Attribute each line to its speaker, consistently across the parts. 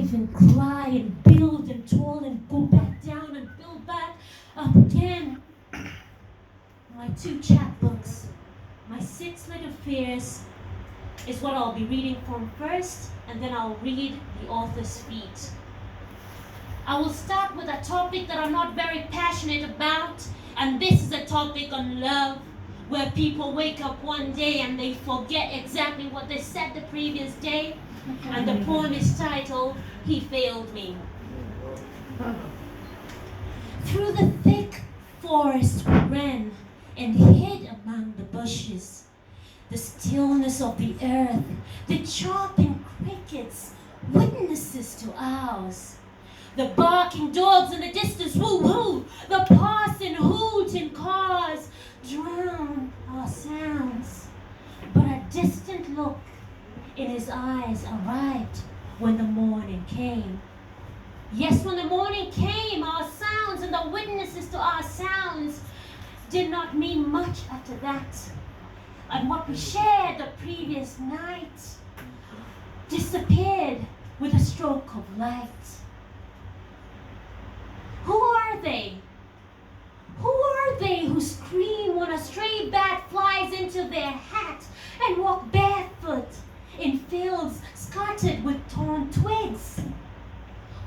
Speaker 1: writhe and cry and build and toil and go back down and build back up again. My 2 chapbooks, my 6 Little Fears is what I'll be reading from first, and then I'll read the author's feet. I will start with a topic that I'm not very passionate about, and this is a topic on love, where people wake up one day and they forget exactly what they said the previous day, and the poem is titled, He Failed Me. Through the thick forest we ran and hid among the bushes. The stillness of the earth, the chirping crickets, witnesses to ours. The barking dogs in the distance, woo-woo, the passing hooting cars drown our sounds. But a distant look in his eyes arrived when the morning came. Yes, when the morning came, our sounds and the witnesses to our sounds did not mean much after that. And what we shared the previous night disappeared with a stroke of light. Who are they? Who are they who scream when a stray bat flies into their hat and walk barefoot in fields scattered with torn twigs?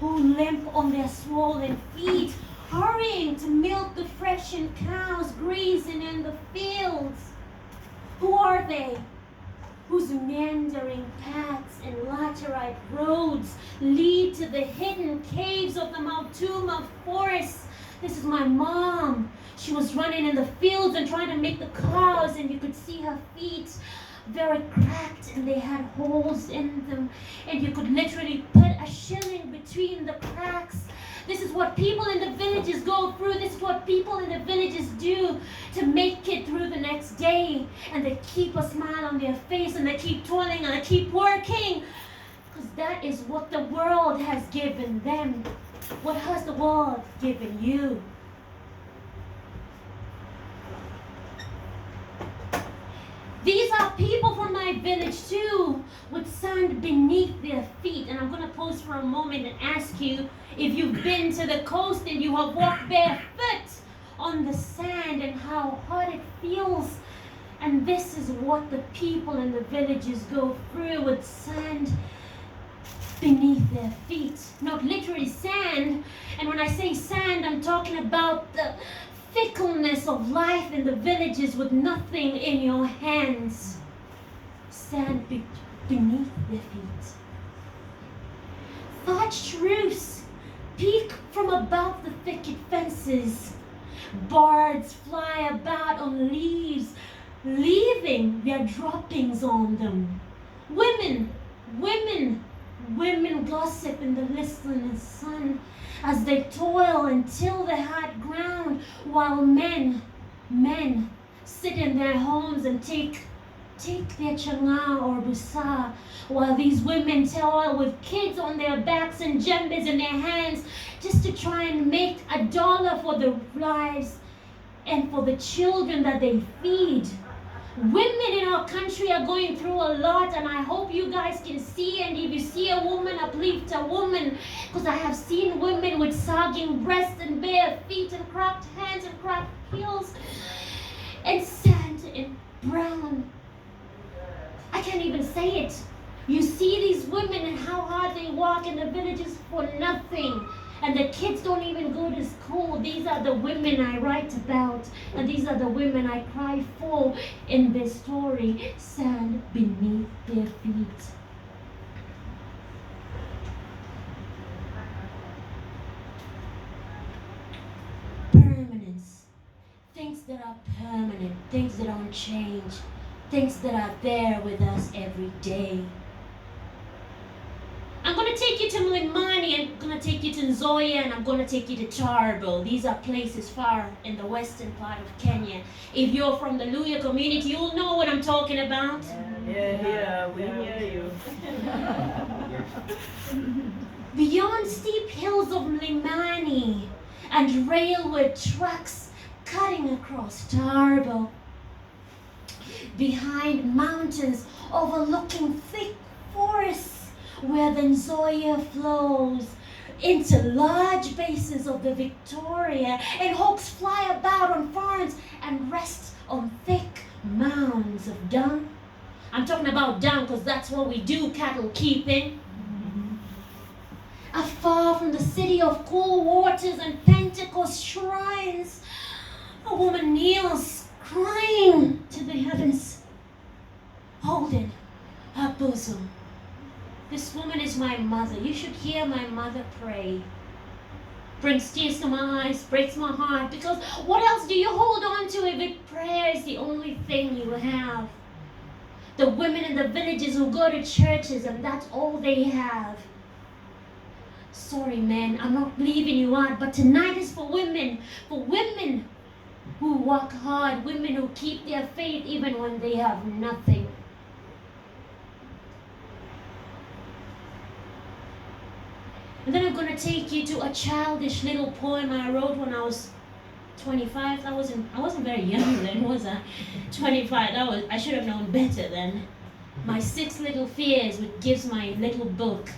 Speaker 1: Who limp on their swollen feet, hurrying to milk the freshened cows grazing in the fields? Who are they whose meandering paths and laterite roads lead to the hidden caves of the Multnomah Forest? This is my mom. She was running in the fields and trying to make the cows, and you could see her feet very cracked, and they had holes in them, and you could literally put a shilling between the cracks. This is what people in the villages go through. This is what people in the villages do to make it through the next day. And they keep a smile on their face, and they keep toiling, and they keep working, because that is what the world has given them. What has the world given you? These are people from my village too, with sand beneath their feet. And I'm going to pause for a moment and ask you if you've been to the coast and you have walked barefoot on the sand and how hot it feels. And this is what the people in the villages go through, with sand beneath their feet. Not literally sand. And when I say sand, I'm talking about the fickleness of life in the villages with nothing in your hands. Sand beneath their feet. Thatched roofs peek from above the thicket fences. Birds fly about on leaves, leaving their droppings on them. Women gossip in the listening sun as they toil and till the hard ground, while men sit in their homes and take their changa or busa, while these women toil with kids on their backs and djembes in their hands, just to try and make $1 for their lives and for the children that they feed. Women in our country are going through a lot, and I hope you guys can see, and if you see a woman, uplift a woman, because I have seen women with sagging breasts and bare feet and cracked hands and cracked heels and sand and brown. I can't even say it. You see these women and how hard they walk in the villages for nothing. And the kids don't even go to school. These are the women I write about. And these are the women I cry for in this story. Sand beneath their feet. Permanence. Things that are permanent. Things that don't change. Things that are there with us every day. I'm going to take you to Mlimani, I'm going to take you to Nzoia, and I'm going to take you to Tarbo. These are places far in the western part of Kenya. If you're from the Luya community, you'll know what I'm talking about.
Speaker 2: Yeah, we hear you.
Speaker 1: Beyond steep hills of Mlimani and railway tracks cutting across Tarbo. Behind mountains overlooking thick forests, where the Nzoia flows into large basins of the Victoria, and hawks fly about on farms and rest on thick mounds of dung. I'm talking about dung because that's what we do, cattle keeping. Afar from the city of cool waters and Pentecost shrines, a woman kneels, crying to the heavens, holding her bosom. This woman is my mother. You should hear my mother pray. Brings tears to my eyes, breaks my heart, because what else do you hold on to if prayer is the only thing you have? The women in the villages who go to churches and that's all they have. Sorry, man, I'm not leaving you out, but tonight is for women who work hard, women who keep their faith even when they have nothing. And then I'm going to take you to a childish little poem I wrote when I was 25. I wasn't very young then, was I? 25. I should have known better then. My 6 Little Fears, which gives my little book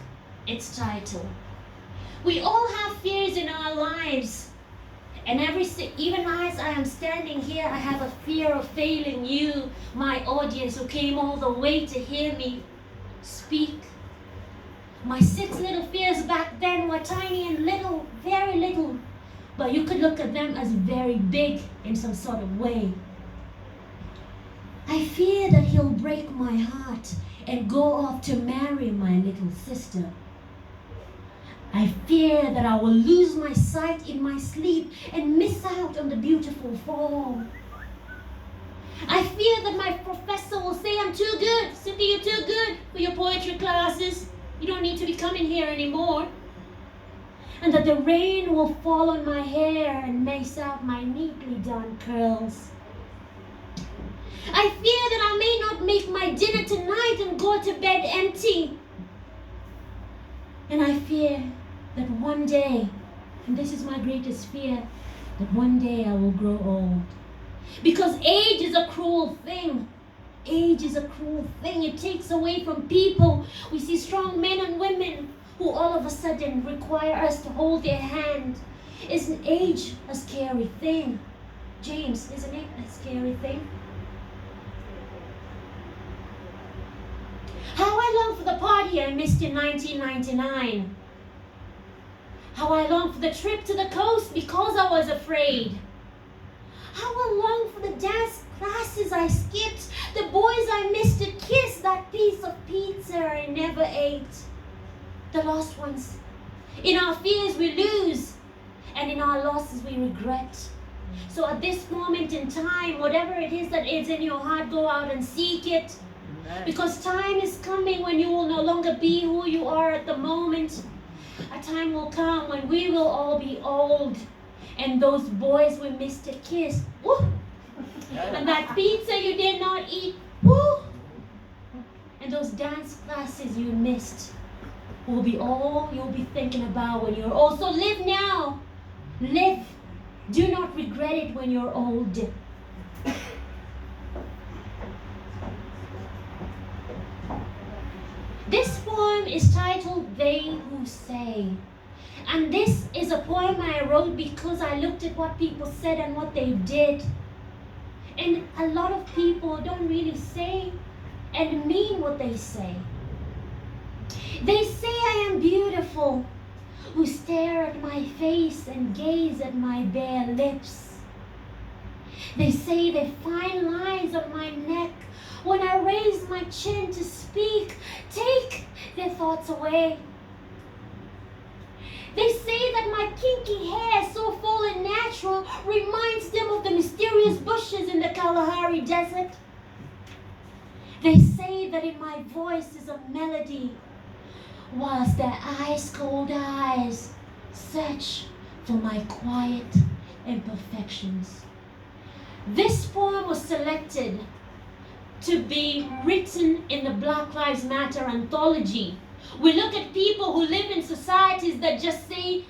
Speaker 1: its title. We all have fears in our lives. And even as I am standing here, I have a fear of failing you, my audience who came all the way to hear me speak. My 6 little fears back then were tiny and little, very little, but you could look at them as very big in some sort of way. I fear that he'll break my heart and go off to marry my little sister. I fear that I will lose my sight in my sleep and miss out on the beautiful fall. I fear that my professor will say I'm too good. Cynthia, you're too good for your poetry classes. You don't need to be coming here anymore. And that the rain will fall on my hair and mess out my neatly done curls. I fear that I may not make my dinner tonight and go to bed empty. And I fear that one day, and this is my greatest fear, that one day I will grow old. Because age is a cruel thing. Age is a cruel thing. It takes away from people. We see strong men and women who all of a sudden require us to hold their hand. Isn't age a scary thing? James, isn't it a scary thing? How I long for the party I missed in 1999. How I long for the trip to the coast because I was afraid. How I long for the dance classes I skipped, the boys I missed to kiss, that piece of pizza I never ate. The lost ones. In our fears we lose, and in our losses we regret. So at this moment in time, whatever it is that is in your heart, go out and seek it. Because time is coming when you will no longer be who you are at the moment. A time will come when we will all be old. And those boys we missed to kiss, woo! And that pizza you did not eat, woo! And those dance classes you missed will be all you'll be thinking about when you're old. So live now. Live. Do not regret it when you're old. This poem is titled They Who Say. And this is a poem I wrote because I looked at what people said and what they did. And a lot of people don't really say and mean what they say. They say I am beautiful, who stare at my face and gaze at my bare lips. They say the fine lines of my neck when I raise my chin to speak take their thoughts away. They say that my kinky hair, so full and natural, reminds them of the mysterious bushes in the Kalahari Desert. They say that in my voice is a melody, whilst their ice-cold eyes search for my quiet imperfections. This poem was selected to be written in the Black Lives Matter anthology. We look at people who live in societies that just say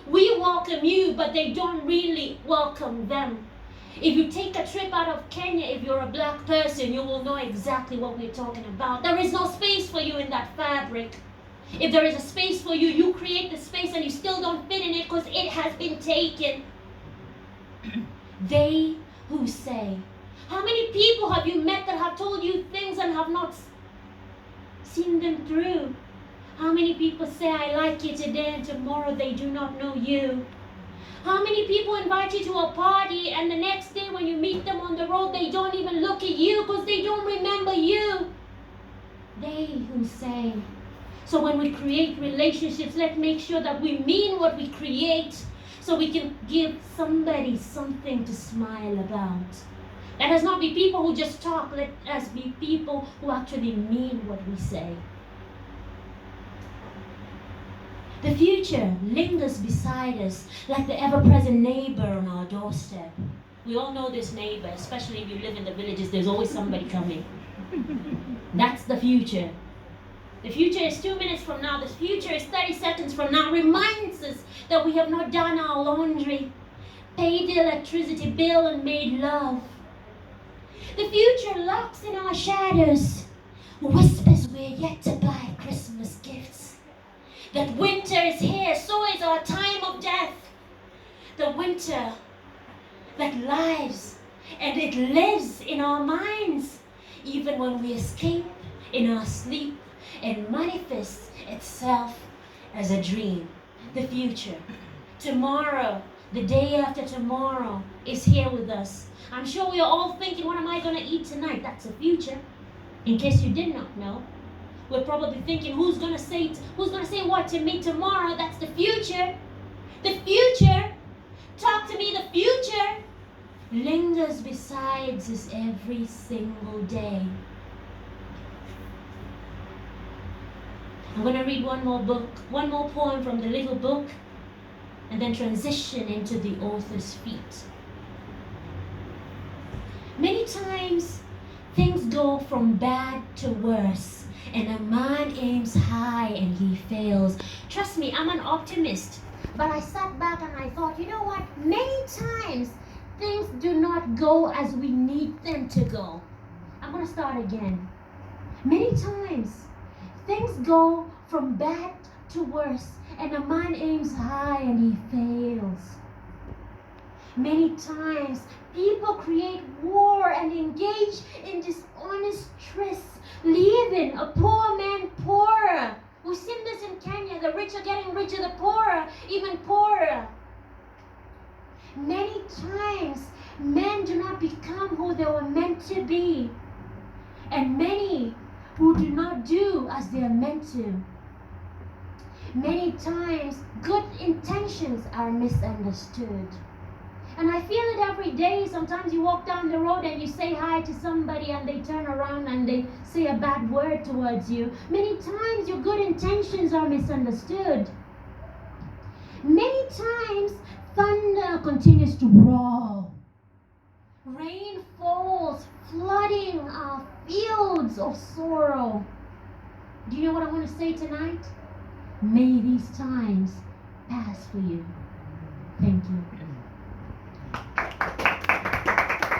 Speaker 1: we welcome you, but they don't really welcome them. If you take a trip out of Kenya, if you're a black person, you will know exactly what we're talking about. There is no space for you in that fabric. If there is a space for you, you create the space and you still don't fit in it because it has been taken. They who say. How many people have you met that have told you things and have not seen them through? How many people say, I like you today, and tomorrow they do not know you? How many people invite you to a party and the next day when you meet them on the road, they don't even look at you because they don't remember you? They who say. So when we create relationships, let's make sure that we mean what we create so we can give somebody something to smile about. Let us not be people who just talk. Let us be people who actually mean what we say. The future lingers beside us like the ever-present neighbor on our doorstep. We all know this neighbor, especially if you live in the villages, there's always somebody coming. That's the future. The future is 2 minutes from now. The future is 30 seconds from now. Reminds us that we have not done our laundry, paid the electricity bill, and made love. The future lurks in our shadows, whispers we're yet to buy Christmas gifts. That winter is here, so is our time of death. The winter that lives, and it lives in our minds, even when we escape in our sleep and manifests itself as a dream. The future, tomorrow, the day after tomorrow is here with us. I'm sure we are all thinking, what am I going to eat tonight? That's the future. In case you did not know, we're probably thinking, who's going to say what to me tomorrow? That's the future. The future, talk to me, the future lingers beside us every single day. I'm going to read one more poem from the little book, and then transition into the author's feet. Many times, things go from bad to worse, and a man aims high and he fails. Trust me, I'm an optimist, but I sat back and I thought, you know what? Many times, things do not go as we need them to go. I'm going to start again. Many times, things go from bad to worse, and a man aims high and he fails. Many times, people create war and engage in dishonest trysts, leaving a poor man poorer. We've seen this in Kenya. The rich are getting richer, the poorer even poorer. Many times, men do not become who they were meant to be, and many who do not do as they are meant to. Many times, good intentions are misunderstood. And I feel it every day. Sometimes you walk down the road and you say hi to somebody and they turn around and they say a bad word towards you. Many times your good intentions are misunderstood. Many times thunder continues to roar. Rain falls, flooding our fields of sorrow. Do you know what I want to say tonight? May these times pass for you. Thank you.